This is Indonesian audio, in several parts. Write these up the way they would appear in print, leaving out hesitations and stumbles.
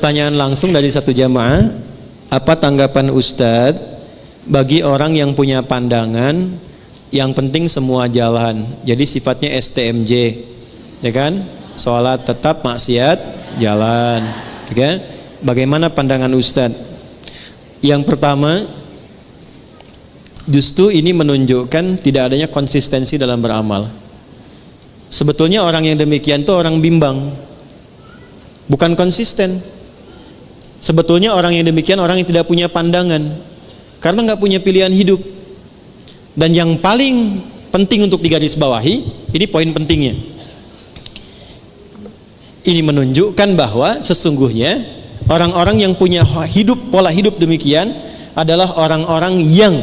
Pertanyaan langsung dari satu jamaah, apa tanggapan Ustadz bagi orang yang punya pandangan yang penting semua jalan, jadi sifatnya STMJ, ya kan? Sholat tetap, maksiat jalan, ya kan? Bagaimana pandangan Ustadz? Yang pertama, justru ini menunjukkan tidak adanya konsistensi dalam beramal. Sebetulnya orang yang demikian itu orang bimbang, bukan konsisten. Sebetulnya orang yang demikian orang yang tidak punya pandangan, karena nggak punya pilihan hidup. Dan yang paling penting untuk digarisbawahi, ini poin pentingnya. Ini menunjukkan bahwa sesungguhnya orang-orang yang punya hidup, pola hidup demikian adalah orang-orang yang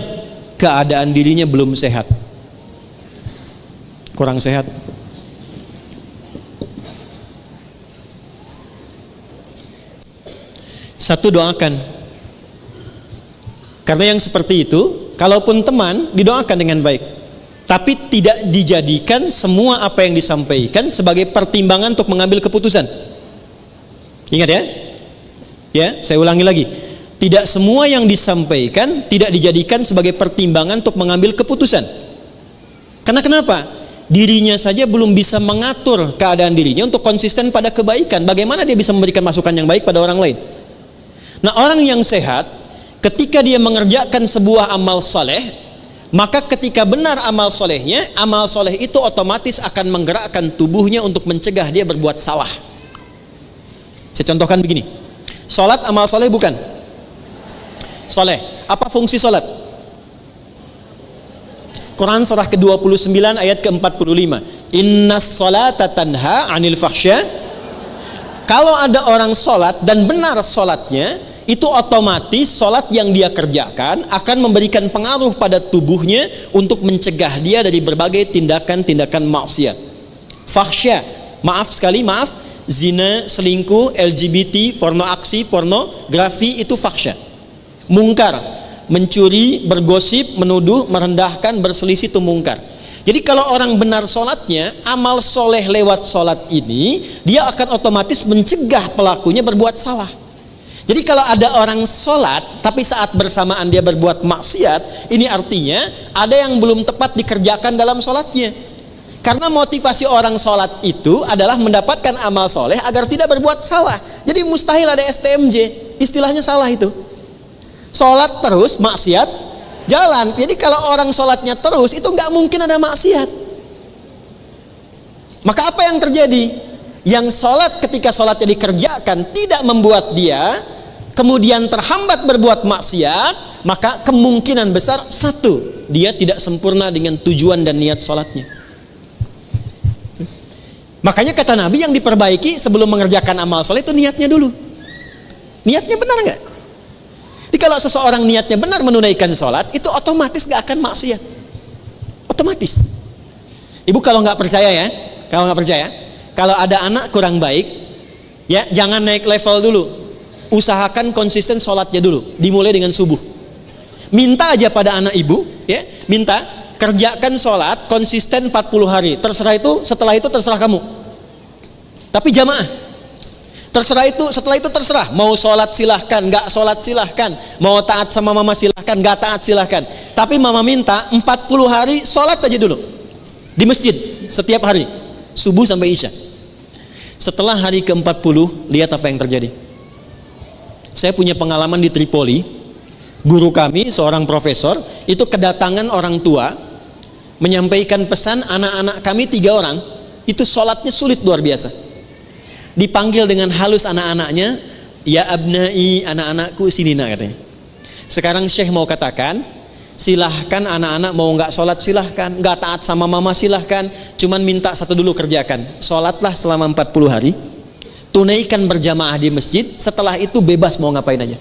keadaan dirinya belum sehat, kurang sehat. Satu, doakan. Karena yang seperti itu, kalaupun teman, didoakan dengan baik, tapi tidak dijadikan semua apa yang disampaikan sebagai pertimbangan untuk mengambil keputusan. Ingat ya? Ya, saya ulangi lagi. Tidak semua yang disampaikan tidak dijadikan sebagai pertimbangan untuk mengambil keputusan. Karena kenapa? Dirinya saja belum bisa mengatur keadaan dirinya untuk konsisten pada kebaikan. Bagaimana dia bisa memberikan masukan yang baik pada orang lain? Nah, orang yang sehat, ketika dia mengerjakan sebuah amal soleh, maka ketika benar amal solehnya, amal soleh itu otomatis akan menggerakkan tubuhnya untuk mencegah dia berbuat salah. Saya contohkan begini. Sholat amal soleh bukan? Soleh. Apa fungsi sholat? Quran surah ke-29 ayat ke-45. Innas sholata tanha anil fahsya. Kalau ada orang sholat dan benar sholatnya, itu otomatis sholat yang dia kerjakan akan memberikan pengaruh pada tubuhnya untuk mencegah dia dari berbagai tindakan-tindakan maksiat. Fahsya, maaf sekali, zina, selingkuh, LGBT, porno aksi, pornografi, itu fahsya. Mungkar, mencuri, bergosip, menuduh, merendahkan, berselisih, itu mungkar. Jadi kalau orang benar sholatnya, amal soleh lewat sholat ini, dia akan otomatis mencegah pelakunya berbuat salah. Jadi kalau ada orang sholat, tapi saat bersamaan dia berbuat maksiat, ini artinya ada yang belum tepat dikerjakan dalam sholatnya. Karena motivasi orang sholat itu adalah mendapatkan amal soleh agar tidak berbuat salah. Jadi mustahil ada STMJ, istilahnya salah itu. Sholat terus, maksiat jalan. Jadi kalau orang sholatnya terus, itu nggak mungkin ada maksiat. Maka apa yang terjadi? Yang sholat ketika sholatnya dikerjakan tidak membuat dia kemudian terhambat berbuat maksiat, maka kemungkinan besar, satu, dia tidak sempurna dengan tujuan dan niat sholatnya. Makanya kata Nabi, yang diperbaiki sebelum mengerjakan amal soleh itu niatnya dulu. Niatnya benar nggak? Jadi kalau seseorang niatnya benar menunaikan sholat, itu otomatis nggak akan maksiat. Otomatis. Ibu kalau nggak percaya ya, kalau ada anak kurang baik, ya jangan naik level dulu. Usahakan konsisten sholatnya dulu, dimulai dengan subuh. Minta aja pada anak ibu, ya, minta kerjakan sholat konsisten 40 hari. Terserah itu, setelah itu terserah kamu. Tapi jamaah. Terserah itu, setelah itu terserah. Mau sholat silahkan, nggak sholat silahkan. Mau taat sama mama silahkan, nggak taat silahkan. Tapi mama minta 40 hari sholat aja dulu di masjid setiap hari, subuh sampai isya. Setelah hari ke-40, lihat apa yang terjadi. Saya punya pengalaman di Tripoli. Guru kami, seorang profesor, itu kedatangan orang tua menyampaikan pesan, anak-anak kami 3 orang itu sholatnya sulit luar biasa. Dipanggil dengan halus anak-anaknya, ya abnai, anak-anakku sini nak, katanya. Sekarang Syekh mau katakan, silahkan anak-anak mau nggak sholat silahkan, nggak taat sama mama silahkan, cuman minta satu dulu kerjakan, sholatlah selama 40 hari, tunaikan berjamaah di masjid, setelah itu bebas mau ngapain aja.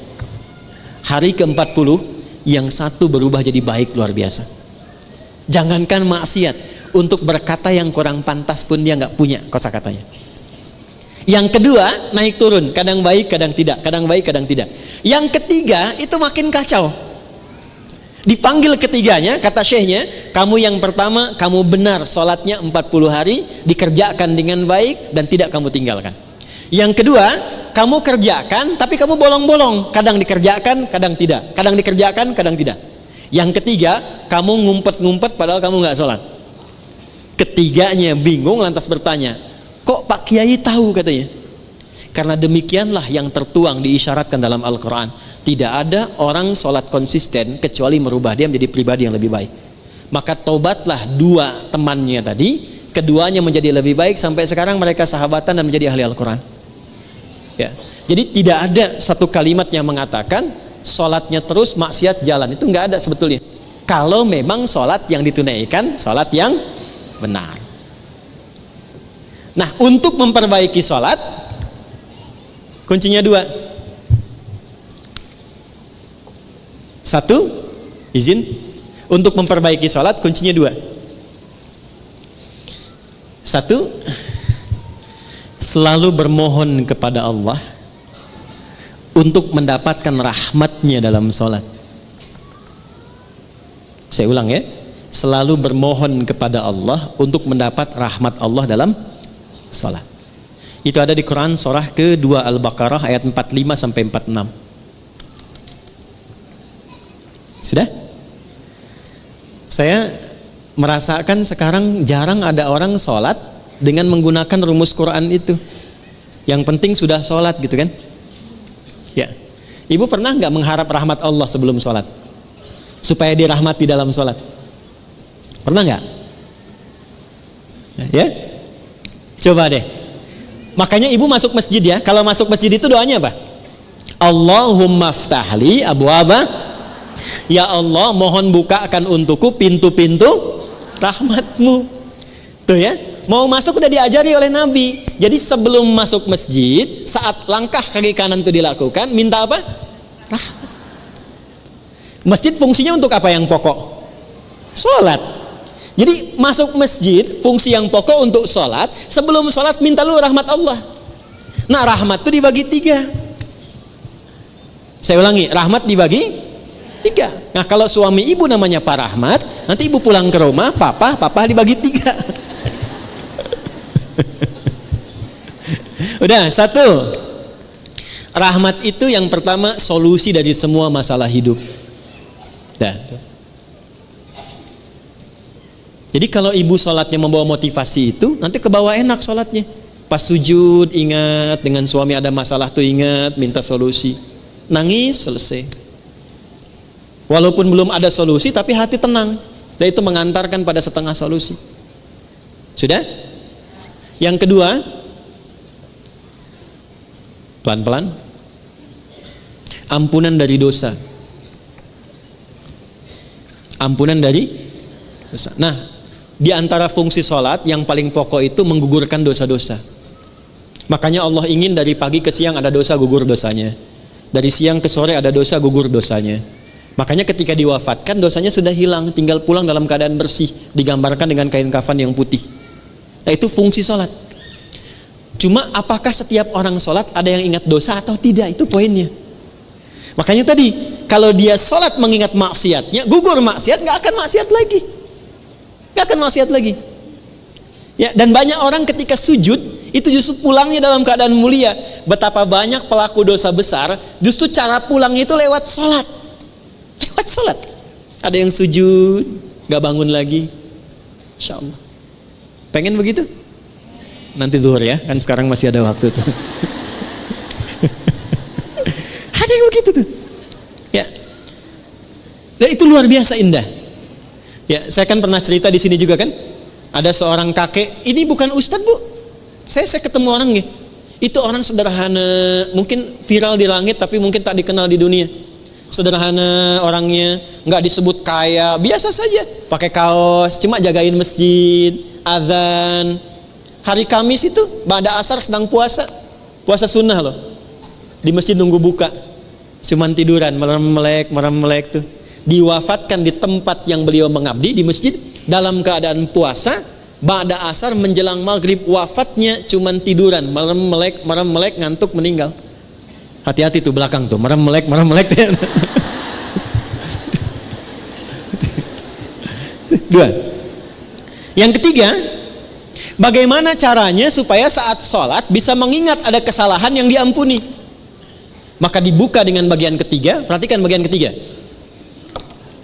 Hari ke-40 yang satu berubah jadi baik luar biasa. Jangankan maksiat, untuk berkata yang kurang pantas pun dia nggak punya kosakatanya. Yang kedua naik turun, kadang baik kadang tidak, kadang baik kadang tidak. Yang ketiga itu makin kacau. Dipanggil ketiganya, kata syekhnya, kamu yang pertama, kamu benar sholatnya 40 hari, dikerjakan dengan baik dan tidak kamu tinggalkan. Yang kedua, kamu kerjakan tapi kamu bolong-bolong, kadang dikerjakan, kadang tidak, kadang dikerjakan, kadang tidak. Yang ketiga, kamu ngumpet-ngumpet padahal kamu nggak sholat. Ketiganya bingung lantas bertanya, kok Pak Kiai tahu katanya? Karena demikianlah yang tertuang diisyaratkan dalam Al-Quran. Tidak ada orang sholat konsisten kecuali merubah dia menjadi pribadi yang lebih baik. Maka tobatlah dua temannya tadi, keduanya menjadi lebih baik sampai sekarang mereka sahabatan dan menjadi ahli Al-Quran. Ya. Jadi tidak ada satu kalimat yang mengatakan sholatnya terus maksiat jalan, itu nggak ada sebetulnya. Kalau memang sholat yang ditunaikan sholat yang benar. Nah, untuk memperbaiki sholat kuncinya dua. Satu, izin, untuk memperbaiki sholat kuncinya dua. Satu, selalu bermohon kepada Allah untuk mendapatkan rahmatnya dalam sholat. Saya ulang ya, selalu bermohon kepada Allah untuk mendapat rahmat Allah dalam sholat. Itu ada di Quran surah ke-2 Al-Baqarah ayat 45 sampai 46. Sudah? Saya merasakan sekarang jarang ada orang sholat dengan menggunakan rumus Quran itu. Yang penting sudah sholat gitu kan? Ya. Ibu pernah nggak mengharap rahmat Allah sebelum sholat? Supaya dirahmati dalam sholat? Pernah nggak? Ya? Coba deh. Makanya ibu masuk masjid ya. Kalau masuk masjid itu doanya apa? Allahumma ftahli abwaaba. Ya Allah, mohon bukakan untukku pintu-pintu rahmatmu. Tuh ya. Mau masuk udah diajari oleh Nabi. Jadi sebelum masuk masjid, saat langkah kaki kanan itu dilakukan, minta apa? Rahmat. Masjid fungsinya untuk apa yang pokok? Sholat. Jadi masuk masjid fungsi yang pokok untuk sholat. Sebelum sholat minta lu rahmat Allah. Nah, rahmat itu dibagi 3. Saya ulangi, rahmat dibagi 3. Nah, kalau suami ibu namanya Pak Rahmat, nanti ibu pulang ke rumah, papa dibagi 3. Udah, 1. Rahmat itu yang pertama solusi dari semua masalah hidup. Dah. Jadi kalau ibu sholatnya membawa motivasi itu, nanti ke bawah enak sholatnya. Pas sujud ingat, dengan suami ada masalah tuh ingat, minta solusi. Nangis, selesai. Walaupun belum ada solusi, tapi hati tenang. Dan itu mengantarkan pada setengah solusi. Sudah? Yang kedua, pelan-pelan, ampunan dari dosa. Ampunan dari dosa. Nah, di antara fungsi sholat yang paling pokok itu menggugurkan dosa-dosa. Makanya Allah ingin dari pagi ke siang ada dosa, gugur dosanya. Dari siang ke sore ada dosa, gugur dosanya. Makanya ketika diwafatkan dosanya sudah hilang, tinggal pulang dalam keadaan bersih, digambarkan dengan kain kafan yang putih. Nah, itu fungsi sholat. Cuma apakah setiap orang sholat ada yang ingat dosa atau tidak, itu poinnya. Makanya tadi kalau dia sholat mengingat maksiatnya, gugur maksiat, nggak akan maksiat lagi. Nggak akan maksiat lagi. Ya, dan banyak orang ketika sujud itu justru pulangnya dalam keadaan mulia. Betapa banyak pelaku dosa besar justru cara pulangnya itu lewat sholat. Lewat sholat. Ada yang sujud nggak bangun lagi. Insya Allah. Pengen begitu? Nanti zuhur ya, kan sekarang masih ada waktu tuh. Ada yang begitu tuh. Ya. Dan itu luar biasa indah. Ya, saya kan pernah cerita di sini juga kan. Ada seorang kakek, ini bukan ustadz bu. Saya ketemu orangnya. Itu orang sederhana, mungkin viral di langit tapi mungkin tak dikenal di dunia. Sederhana orangnya, nggak disebut kaya, biasa saja. Pakai kaos, cuma jagain masjid, azan. Hari Kamis itu, ba'da asar sedang puasa sunnah loh. Di masjid nunggu buka, cuman tiduran, merem melek tuh. Diwafatkan di tempat yang beliau mengabdi di masjid dalam keadaan puasa. Ba'da asar menjelang maghrib wafatnya cuman tiduran, merem melek ngantuk meninggal. Hati-hati tuh belakang tuh, merem melek tuh. 2. Yang ketiga, Bagaimana caranya supaya saat sholat bisa mengingat ada kesalahan yang diampuni? Maka dibuka dengan bagian ketiga. Perhatikan bagian ketiga.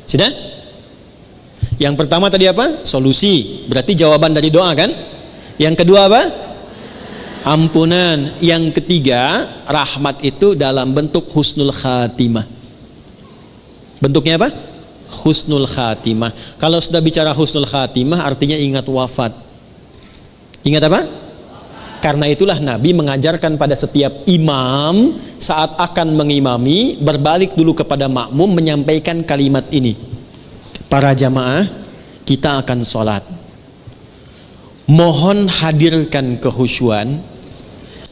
Sudah? Yang pertama tadi apa? Solusi. Berarti jawaban dari doa kan? Yang kedua apa? Ampunan. Yang ketiga, rahmat itu dalam bentuk husnul khatimah. Bentuknya apa? Husnul khatimah. Kalau sudah bicara husnul khatimah artinya ingat wafat. Ingat apa? Karena itulah Nabi mengajarkan pada setiap imam saat akan mengimami, berbalik dulu kepada makmum menyampaikan kalimat ini. Para jamaah, kita akan sholat. Mohon hadirkan kehusyuan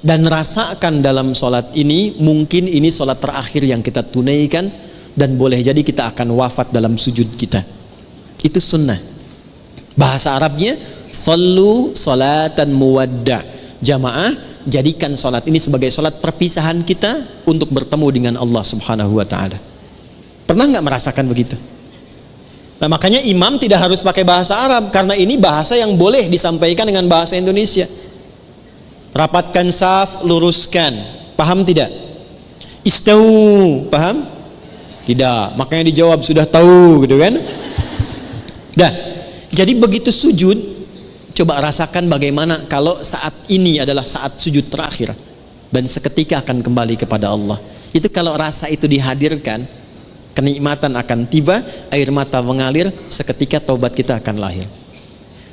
dan rasakan dalam sholat ini, mungkin ini sholat terakhir yang kita tunaikan dan boleh jadi kita akan wafat dalam sujud kita. Itu sunnah. Bahasa Arabnya sallu salatan muwadda. Jamaah, jadikan salat ini sebagai salat perpisahan kita untuk bertemu dengan Allah Subhanahu wa taala. Pernah nggak merasakan begitu? Nah, makanya imam tidak harus pakai bahasa Arab karena ini bahasa yang boleh disampaikan dengan bahasa Indonesia. Rapatkan saf, luruskan. Paham tidak? Istau, paham? Tidak. Makanya dijawab sudah tahu gitu kan? Dah. Jadi begitu sujud, coba rasakan bagaimana kalau saat ini adalah saat sujud terakhir dan seketika akan kembali kepada Allah. Itu kalau rasa itu dihadirkan, kenikmatan akan tiba, air mata mengalir, seketika taubat kita akan lahir.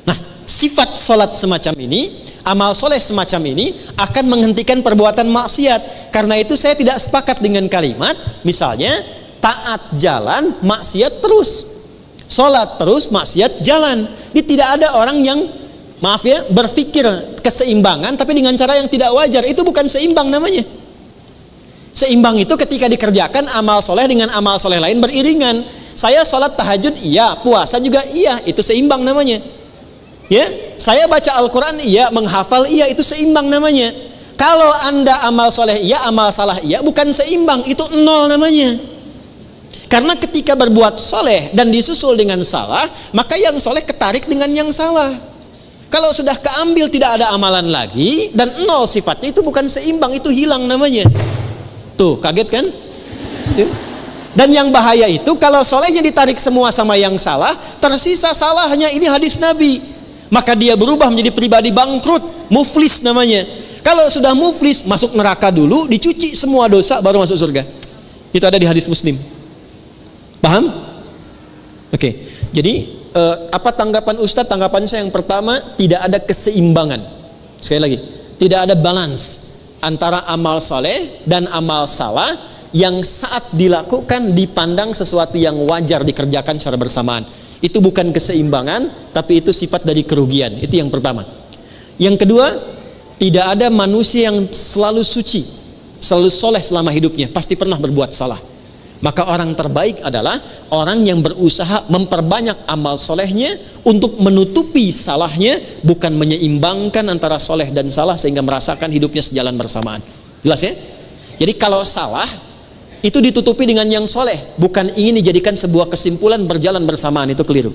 Nah, sifat sholat semacam ini, amal soleh semacam ini akan menghentikan perbuatan maksiat. Karena itu saya tidak sepakat dengan kalimat, misalnya taat jalan, maksiat terus. Sholat terus, maksiat jalan. Ini tidak ada orang yang, maaf ya, berpikir keseimbangan tapi dengan cara yang tidak wajar. Itu bukan seimbang namanya. Seimbang itu ketika dikerjakan amal soleh dengan amal soleh lain beriringan. Saya sholat tahajud iya, puasa juga iya, itu seimbang namanya. Ya, saya baca Al-Quran iya, menghafal iya, itu seimbang namanya. Kalau anda amal soleh iya, amal salah iya, bukan seimbang, itu nol namanya. Karena ketika berbuat soleh dan disusul dengan salah, maka yang soleh ketarik dengan yang salah. Kalau sudah keambil tidak ada amalan lagi dan nol sifatnya, itu bukan seimbang, itu hilang namanya. Tuh, kaget kan? Dan yang bahaya itu kalau solehnya ditarik semua sama yang salah, tersisa salahnya. Ini hadis Nabi. Maka dia berubah menjadi pribadi bangkrut, muflis namanya. Kalau sudah muflis, masuk neraka dulu, dicuci semua dosa baru masuk surga. Itu ada di hadis Muslim. Paham? Oke. Jadi apa tanggapan Ustadz? Tanggapan saya yang pertama, tidak ada keseimbangan. Sekali lagi, tidak ada balance antara amal saleh dan amal salah yang saat dilakukan dipandang sesuatu yang wajar dikerjakan secara bersamaan. Itu bukan keseimbangan, tapi itu sifat dari kerugian. Itu yang pertama. Yang kedua, tidak ada manusia yang selalu suci, selalu soleh selama hidupnya. Pasti pernah berbuat salah. Maka orang terbaik adalah orang yang berusaha memperbanyak amal solehnya untuk menutupi salahnya, bukan menyeimbangkan antara soleh dan salah sehingga merasakan hidupnya sejalan bersamaan. Jelas ya? Jadi kalau salah itu ditutupi dengan yang soleh, bukan ingin dijadikan sebuah kesimpulan berjalan bersamaan, itu keliru.